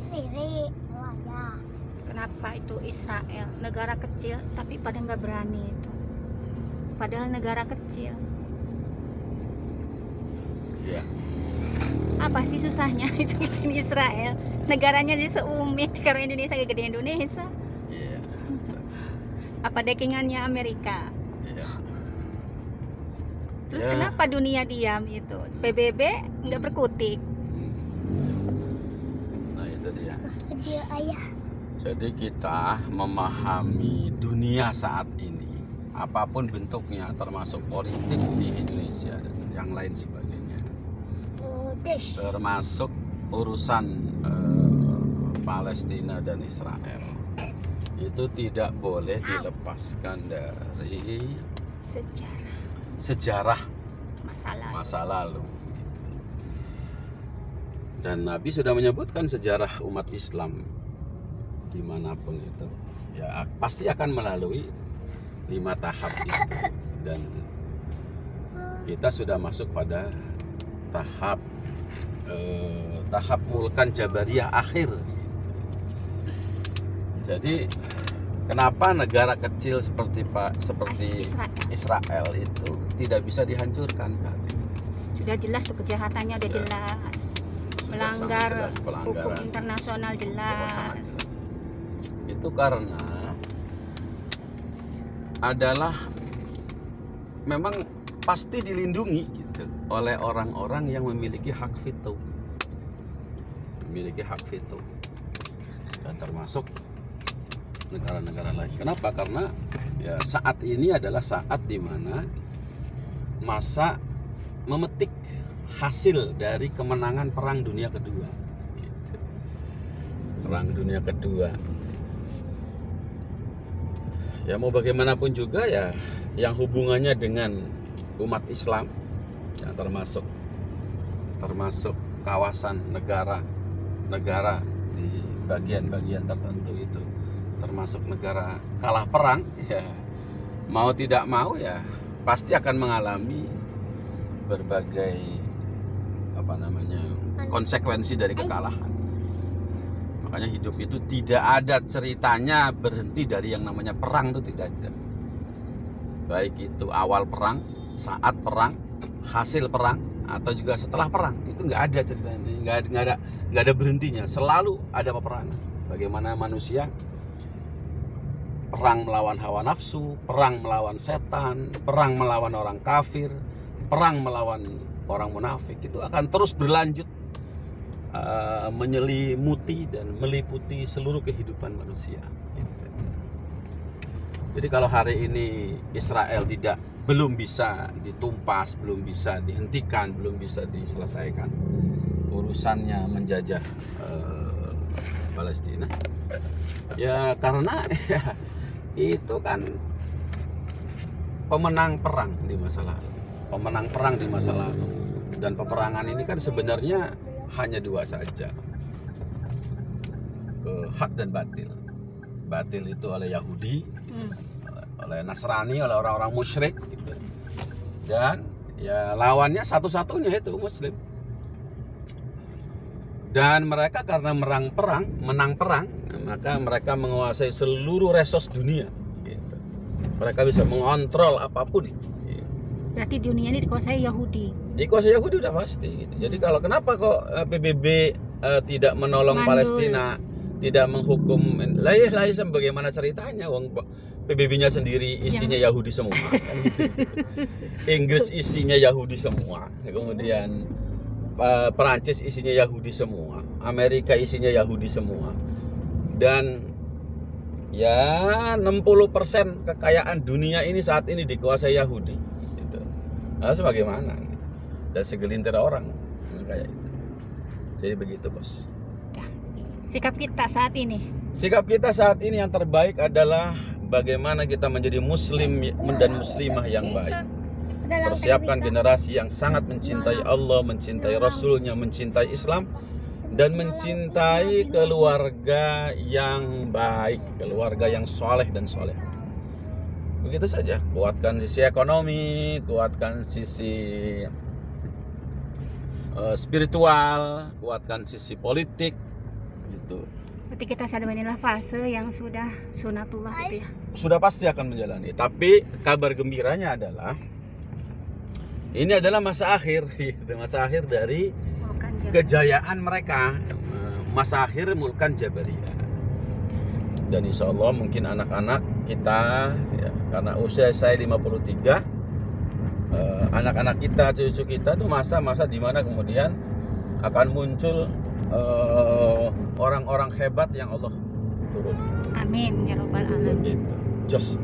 Sendiri. Oh ya. Kenapa itu Israel, negara kecil tapi pada nggak berani itu. Padahal negara kecil. Ya. Apa sih susahnya itu gituin Israel? Negaranya jadi seumit kalau Indonesia gede Indonesia. Iya. Apa dekingannya Amerika? Iya. Terus Ya. kenapa dunia diam itu? PBB nggak berkutik. Nah itu dia. Dia ayah. Jadi kita memahami dunia saat ini, apapun bentuknya, termasuk politik di Indonesia dan yang lain sebagainya, Des. termasuk urusan Palestina dan Israel, itu tidak boleh dilepaskan dari sejarah masa lalu. Dan Nabi sudah menyebutkan sejarah umat Islam dimanapun itu, ya pasti akan melalui 5 tahap itu. Dan kita sudah masuk pada tahap mulkan Jabariyah akhir. Jadi kenapa negara kecil seperti Israel itu tidak bisa dihancurkan? Sudah jelas tuh kejahatannya, udah jelas. Melanggar hukum internasional jelas. Itu karena adalah memang pasti dilindungi gitu oleh orang-orang yang memiliki hak veto. Dan termasuk negara-negara lain. Kenapa? Karena ya saat ini adalah saat di mana masa memetik hasil dari kemenangan Perang Dunia Kedua. Gitu. Perang Dunia Kedua. Ya mau bagaimanapun juga ya yang hubungannya dengan umat Islam, ya termasuk kawasan negara di bagian-bagian tertentu itu, termasuk negara kalah perang, ya mau tidak mau ya pasti akan mengalami berbagai konsekuensi dari kekalahan. Makanya hidup itu tidak ada ceritanya berhenti dari yang namanya perang, itu tidak ada. Baik itu awal perang, saat perang, hasil perang, atau juga setelah perang, itu nggak ada ceritanya, nggak ada berhentinya. Selalu ada peperangan. Bagaimana manusia perang melawan hawa nafsu, perang melawan setan, perang melawan orang kafir, perang melawan orang munafik, itu akan terus berlanjut, menyelimuti dan meliputi seluruh kehidupan manusia. Jadi kalau hari ini Israel belum bisa ditumpas, belum bisa dihentikan, belum bisa diselesaikan urusannya menjajah Palestina, ya karena ya, itu kan pemenang perang di masa lalu. Dan peperangan ini kan sebenarnya hanya 2 saja, hak dan batil. Batil itu oleh Yahudi, oleh Nasrani, oleh orang-orang musyrik gitu. Dan ya lawannya satu-satunya itu Muslim. Dan mereka karena menang perang, maka mereka menguasai seluruh resos dunia gitu. Mereka bisa mengontrol apapun. Berarti dunia ini dikuasai Yahudi. Dikuasai Yahudi udah pasti gitu. Jadi kalau kenapa kok PBB tidak menolong Palestina, tidak menghukum, lah bagaimana ceritanya? Wong PBB-nya sendiri isinya Yahudi semua kan gitu. Inggris isinya Yahudi semua, kemudian Perancis isinya Yahudi semua, Amerika isinya Yahudi semua, dan ya 60% kekayaan dunia ini saat ini dikuasai Yahudi gitu. Nah, sebagaimana gitu. Dan segelintir orang kayak itu. Jadi begitu, Bos. Sikap kita saat ini yang terbaik adalah bagaimana kita menjadi muslim dan muslimah yang baik. Persiapkan generasi yang sangat mencintai Allah, mencintai Rasulnya, mencintai Islam, dan mencintai keluarga yang baik, keluarga yang soleh dan soleh. Begitu saja. Kuatkan sisi ekonomi, kuatkan sisi spiritual, kuatkan sisi politik, gitu. Berarti kita sadar inilah fase yang sudah sunatullah gitu ya. Sudah pasti akan menjalani. Tapi kabar gembiranya adalah ini adalah masa akhir, gitu. Masa akhir dari Mulkan Jabar. kejayaan mereka, masa akhir Mulkan Jabariyah. Dan insya Allah mungkin anak-anak kita ya, karena usia saya 53, anak-anak kita, cucu kita tuh masa-masa dimana kemudian akan muncul orang-orang hebat yang Allah turun. Amin ya robbal alamin. Just